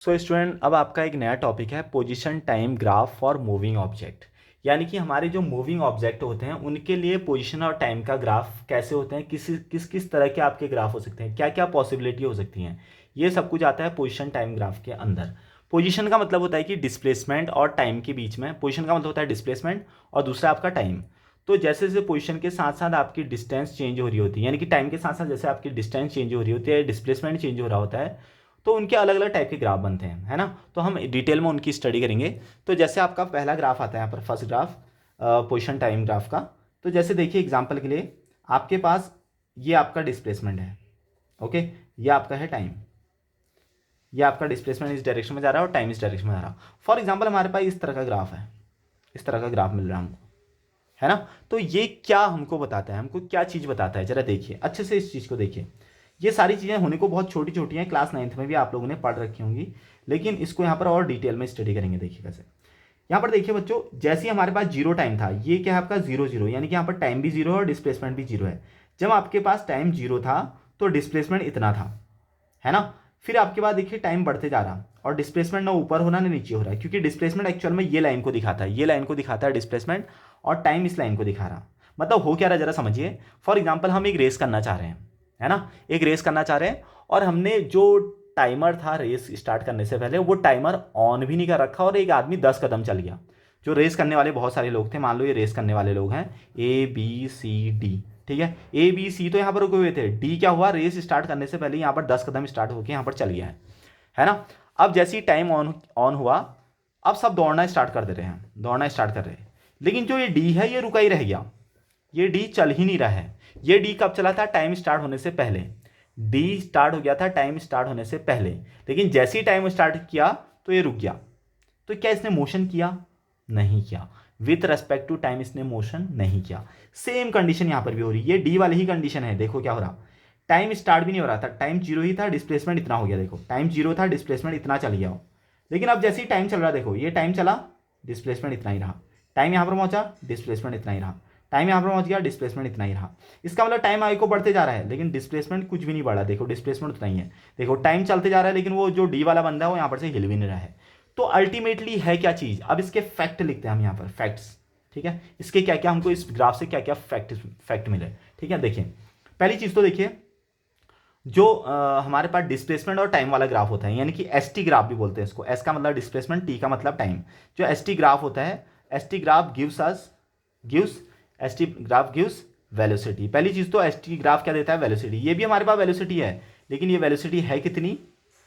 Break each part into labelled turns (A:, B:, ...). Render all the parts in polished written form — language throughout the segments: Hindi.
A: सो स्टूडेंट, अब आपका एक नया टॉपिक है position time graph for moving object. यानी कि हमारे जो मूविंग ऑब्जेक्ट होते हैं उनके लिए पोजीशन और टाइम का ग्राफ कैसे होते हैं, किस किस तरह के आपके ग्राफ हो सकते हैं, क्या क्या पॉसिबिलिटी हो सकती हैं, ये सब कुछ आता है पोजीशन टाइम ग्राफ के अंदर। पोजीशन का मतलब होता है कि डिस्प्लेसमेंट और टाइम के बीच में, पोजीशन का मतलब होता है डिस्प्लेसमेंट और दूसरा आपका टाइम। तो जैसे जैसे पोजीशन के साथ साथ आपकी डिस्टेंस चेंज हो रही होती है, यानी कि टाइम के साथ साथ जैसे आपकी डिस्टेंस चेंज हो रही होती है, डिस्प्लेसमेंट चेंज हो रहा होता है, तो उनके अलग अलग टाइप के ग्राफ बनते हैं, है ना। तो हम डिटेल में उनकी स्टडी करेंगे। तो जैसे आपका पहला ग्राफ आता है यहाँ पर, first graph position time graph का। तो जैसे देखिए एग्जांपल के लिए आपके पास ये आपका डिस्प्लेसमेंट है, ओके, ये आपका है टाइम, ये आपका डिस्प्लेसमेंट इस डायरेक्शन में जा रहा है और टाइम इस डायरेक्शन में जा रहा है। फॉर एग्जाम्पल हमारे पास इस तरह का ग्राफ है, इस तरह का ग्राफ मिल रहा है हमको, है ना। तो ये क्या हमको बताता है, हमको क्या चीज़ बताता है, जरा देखिए अच्छे से इस चीज़ को देखिए। ये सारी चीज़ें होने को बहुत छोटी छोटी हैं, क्लास 9th में भी आप लोगों ने पढ़ रखी होंगी, लेकिन इसको यहाँ पर और डिटेल में स्टडी करेंगे। देखिए कैसे, यहाँ पर देखिए बच्चों, जैसे ही हमारे पास जीरो टाइम था, ये क्या है आपका जीरो जीरो, यानी कि यहाँ पर टाइम भी जीरो है और डिस्प्लेसमेंट भी जीरो है। जब आपके पास टाइम जीरो था तो डिस्प्लेसमेंट इतना था, है ना। फिर आपके बाद देखिए टाइम बढ़ते जा रहा और डिस्प्लेसमेंट ना ऊपर होना ना नीचे हो रहा है, क्योंकि डिस्प्लेसमेंट एक्चुअल में ये लाइन को दिखाता है, ये लाइन को दिखाता है डिस्प्लेसमेंट, और टाइम इस लाइन को दिखा रहा। मतलब हो क्या रहा है जरा समझिए। फॉर एग्जाम्पल हम एक रेस करना चाह रहे हैं, है ना, एक रेस करना चाह रहे हैं, और हमने जो टाइमर था रेस स्टार्ट करने से पहले वो टाइमर ऑन भी नहीं कर रखा, और एक आदमी 10 कदम चल गया। जो रेस करने वाले बहुत सारे लोग थे, मान लो ये रेस करने वाले लोग हैं ABCD, ठीक है, ABC तो यहाँ पर रुके हुए थे, डी क्या हुआ, रेस स्टार्ट करने से पहले यहाँ पर 10 कदम स्टार्ट होकर यहाँ पर चल गया है ना। अब जैसे ही टाइम ऑन ऑन हुआ, अब सब दौड़ना स्टार्ट कर दे रहे हैं, दौड़ना स्टार्ट कर रहे हैं, लेकिन जो ये डी है ये रुका ही रह गया, ये डी चल ही नहीं रहा है। ये डी कब चला था, टाइम स्टार्ट होने से पहले। डी स्टार्ट हो गया था टाइम स्टार्ट होने से पहले, लेकिन जैसे ही टाइम स्टार्ट किया तो ये रुक गया। तो क्या इसने मोशन किया, नहीं किया। विथ रेस्पेक्ट टू टाइम इसने मोशन नहीं किया। सेम कंडीशन यहां पर भी हो रही है, ये डी वाली ही कंडीशन है। देखो क्या हो रहा, टाइम स्टार्ट भी नहीं हो रहा था, टाइम जीरो ही था, डिस्प्लेसमेंट इतना हो गया। देखो टाइम जीरो था, डिस्प्लेसमेंट इतना चल गया हो, लेकिन अब जैसे ही टाइम चल रहा, देखो ये टाइम चला, डिस्प्लेसमेंट इतना ही रहा। टाइम यहां पर पहुंचा, डिस्प्लेसमेंट इतना ही रहा। टाइम यहां पर पहुंच गया, डिस्प्लेसमेंट इतना ही रहा। इसका मतलब टाइम आगे को बढ़ते जा रहा है, लेकिन डिस्प्लेसमेंट कुछ भी नहीं बढ़ा। देखो डिस्प्लेसमेंट उतना ही है। देखो टाइम चलते जा रहा है, लेकिन वो जो डी वाला बंदा है वो यहां पर से हिल भी नहीं रहा है। तो अल्टीमेटली है क्या चीज, अब इसके फैक्ट लिखते हैं हम यहाँ पर, फैक्ट्स, ठीक है। इसके क्या क्या हमको इस ग्राफ से क्या क्या फैक्ट फैक्ट मिले, ठीक है। देखिए पहली चीज तो देखिए, जो हमारे पास डिस्प्लेसमेंट और टाइम वाला ग्राफ होता है, यानी कि ST ग्राफ भी बोलते हैं इसको। S का मतलब डिस्प्लेसमेंट, T का मतलब टाइम। जो ST ग्राफ होता है, ST graph gives ST graph gives velocity. पहली चीज तो ST ग्राफ क्या देता है, वेलोसिटी। ये भी हमारे पास वेलोसिटी है, लेकिन ये वेलोसिटी है कितनी,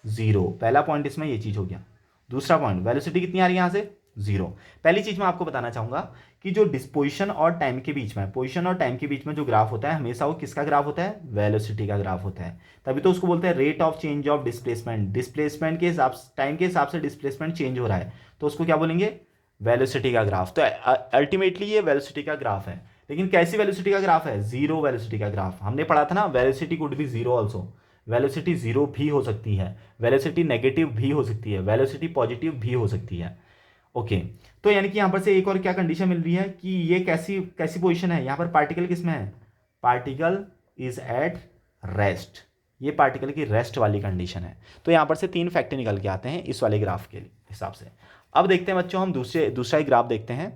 A: जीरो। पहला पॉइंट इसमें ये चीज हो गया। दूसरा पॉइंट, वेलोसिटी कितनी आ रही है यहां से, जीरो। पहली चीज मैं आपको बताना चाहूंगा कि जो पोजिशन और टाइम के बीच में, पोजिशन और टाइम के बीच में जो ग्राफ होता है, हमेशा वो किसका ग्राफ होता है, वेलोसिटी का ग्राफ होता है। तभी तो उसको बोलते हैं rate of change of displacement. Displacement के हिसाब से, टाइम के हिसाब से डिस्प्लेसमेंट चेंज हो रहा है, तो उसको क्या बोलेंगे, वेलोसिटी का ग्राफ। तो अल्टीमेटली ये वेलोसिटी का ग्राफ है, लेकिन कैसी वेलोसिटी का ग्राफ है, जीरो वेलोसिटी का ग्राफ। हमने पढ़ा था ना, velocity could be zero also. Velocity zero भी हो सकती है, वेलोसिटी नेगेटिव भी हो सकती है, वेलोसिटी पॉजिटिव भी हो सकती है, ओके। तो यानी कि यहां पर से एक और क्या कंडीशन मिल रही है कि ये कैसी कैसी पोजीशन है, यहां पर पार्टिकल किस में है, पार्टिकल इज एट रेस्ट। ये पार्टिकल की रेस्ट वाली कंडीशन है। तो यहां पर से 3 फैक्टर निकल के आते हैं इस वाले ग्राफ के हिसाब से। अब देखते हैं बच्चों, हम दूसरा एक ग्राफ देखते हैं।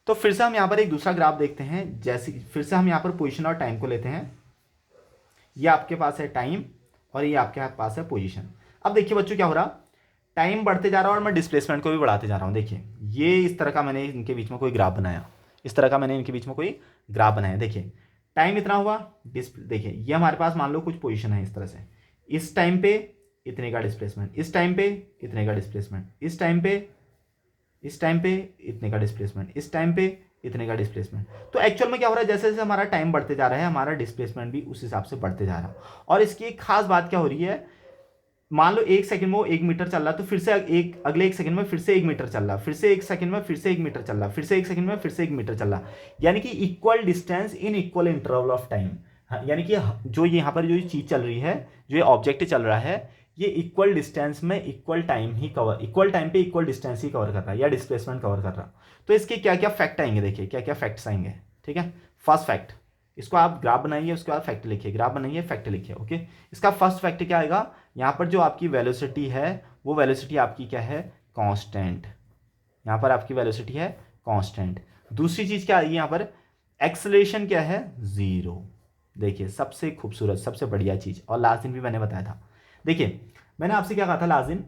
A: तो फिर से हम यहां पर एक दूसरा ग्राफ देखते हैं। जैसे फिर से हम यहां पर पोजीशन और टाइम को लेते हैं। ये आपके पास है टाइम और ये आपके पास है पोजीशन। अब देखिए बच्चों क्या हो रहा, टाइम बढ़ते जा रहा है और मैं डिस्प्लेसमेंट को भी बढ़ाते जा रहा हूँ। देखिए ये इस तरह का मैंने इनके बीच में कोई ग्राफ बनाया, इस तरह का मैंने इनके बीच में कोई ग्राफ बनाया। देखिए टाइम इतना हुआ, देखिए ये हमारे पास मान लो कुछ पोजीशन है इस तरह से, इस टाइम पे इतने का डिस्प्लेसमेंट, इस टाइम पे इतने का डिस्प्लेसमेंट, इस टाइम पे इतने का डिस्प्लेसमेंट, इस टाइम पे इतने का डिस्प्लेसमेंट। तो एक्चुअल में क्या हो रहा है, जैसे जैसे हमारा टाइम बढ़ते जा रहा है, हमारा डिस्प्लेसमेंट भी उस हिसाब से बढ़ते जा रहा है। और इसकी एक खास बात क्या हो रही है, मान लो 1 सेकंड में वो 1 मीटर चल रहा है, तो फिर से अगले 1 सेकंड में फिर से 1 मीटर चल रहा, फिर से 1 सेकंड में फिर से 1 मीटर चल रहा, फिर से 1 सेकंड में फिर से 1 मीटर चल रहा। यानी कि equal distance in equal interval of time. यानी कि जो यहाँ पर जो चीज चल रही है, जो ये ऑब्जेक्ट चल रहा है, ये इक्वल डिस्टेंस में इक्वल टाइम ही कवर, इक्वल टाइम पे इक्वल डिस्टेंस ही कवर कर रहा है, या डिस्प्लेसमेंट कवर कर रहा। तो इसके क्या क्या फैक्ट आएंगे, देखिए क्या क्या फैक्ट्स आएंगे, ठीक है। फर्स्ट फैक्ट, इसको आप ग्राफ बनाइए, उसके बाद फैक्ट लिखिए, ग्राफ बनाइए फैक्ट लिखिए, ओके। इसका फर्स्ट फैक्ट क्या आएगा, यहाँ पर जो आपकी वेलोसिटी है वो वेलोसिटी आपकी क्या है, कांस्टेंट। यहाँ पर आपकी वेलोसिटी है कांस्टेंट। दूसरी चीज़ क्या आएगी यहाँ पर, एक्सेलरेशन क्या है, ज़ीरो। देखिए सबसे खूबसूरत सबसे बढ़िया चीज़, और लास्ट दिन भी मैंने बताया था। देखिए मैंने आपसे क्या कहा था लास्ट दिन,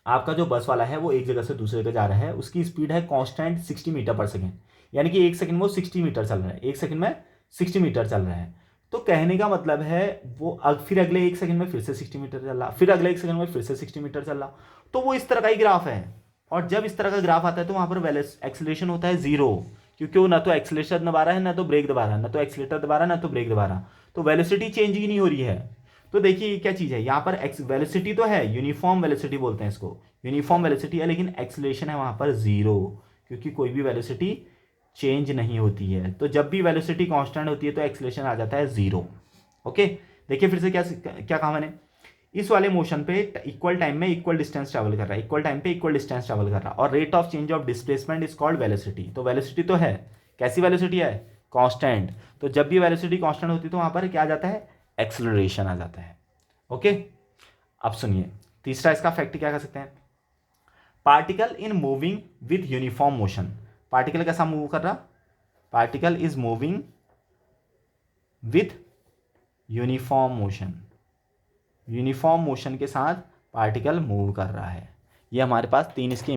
A: आपका जो बस वाला है वो एक जगह से दूसरी जगह जा रहा है, उसकी स्पीड है कांस्टेंट 60 मीटर पर सेकेंड, यानी कि एक सेकंड में वो 60 मीटर चल रहा है, एक सेकंड में 60 मीटर चल रहा है। तो कहने का मतलब है वो फिर अगले एक सेकंड में फिर से 60 मीटर चल रहा, फिर अगले एक सेकंड में फिर से 60 मीटर चल रहा। तो वो इस तरह का ही ग्राफ है। और जब इस तरह का ग्राफ आता है तो वहां पर एक्सेलरेशन होता है जीरो, क्योंकि वो ना तो एक्सेलरेशन दबा रहा है ना तो ब्रेक दबा रहा है, ना तो एक्सेलेटर दबा रहा है ना तो ब्रेक दबा रहा, तो वेलोसिटी चेंज ही नहीं हो रही है। तो देखिए ये क्या चीज़ है, यहाँ पर वेलोसिटी तो है, यूनिफॉर्म वेलोसिटी बोलते हैं इसको, यूनिफॉर्म वेलोसिटी है, लेकिन एक्सेलरेशन है वहाँ पर ज़ीरो, क्योंकि कोई भी वेलोसिटी चेंज नहीं होती है। तो जब भी वेलोसिटी कांस्टेंट होती है तो एक्सेलरेशन आ जाता है ज़ीरो। ओके, देखिए फिर से क्या क्या कहा मैंने, इस वाले मोशन पे इक्वल टाइम में इक्वल डिस्टेंस ट्रैवल कर रहा है, इक्वल टाइम पे इक्वल डिस्टेंस ट्रैवल कर रहा है, और rate of change of displacement is called velocity. तो वेलोसिटी तो है, कैसी वेलोसिटी है, कांस्टेंट। तो जब भी वेलोसिटी कांस्टेंट होती है तो वहाँ पर क्या आ जाता है, एक्सेलरेशन आ जाता है। ओके, अब सुनिए तीसरा इसका फैक्ट क्या कर सकते हैं, particle in moving with uniform motion. Particle कैसा मूव कर रहा, particle is moving with uniform motion, uniform motion के साथ पार्टिकल मूव कर रहा है। ये हमारे पास तीन इसके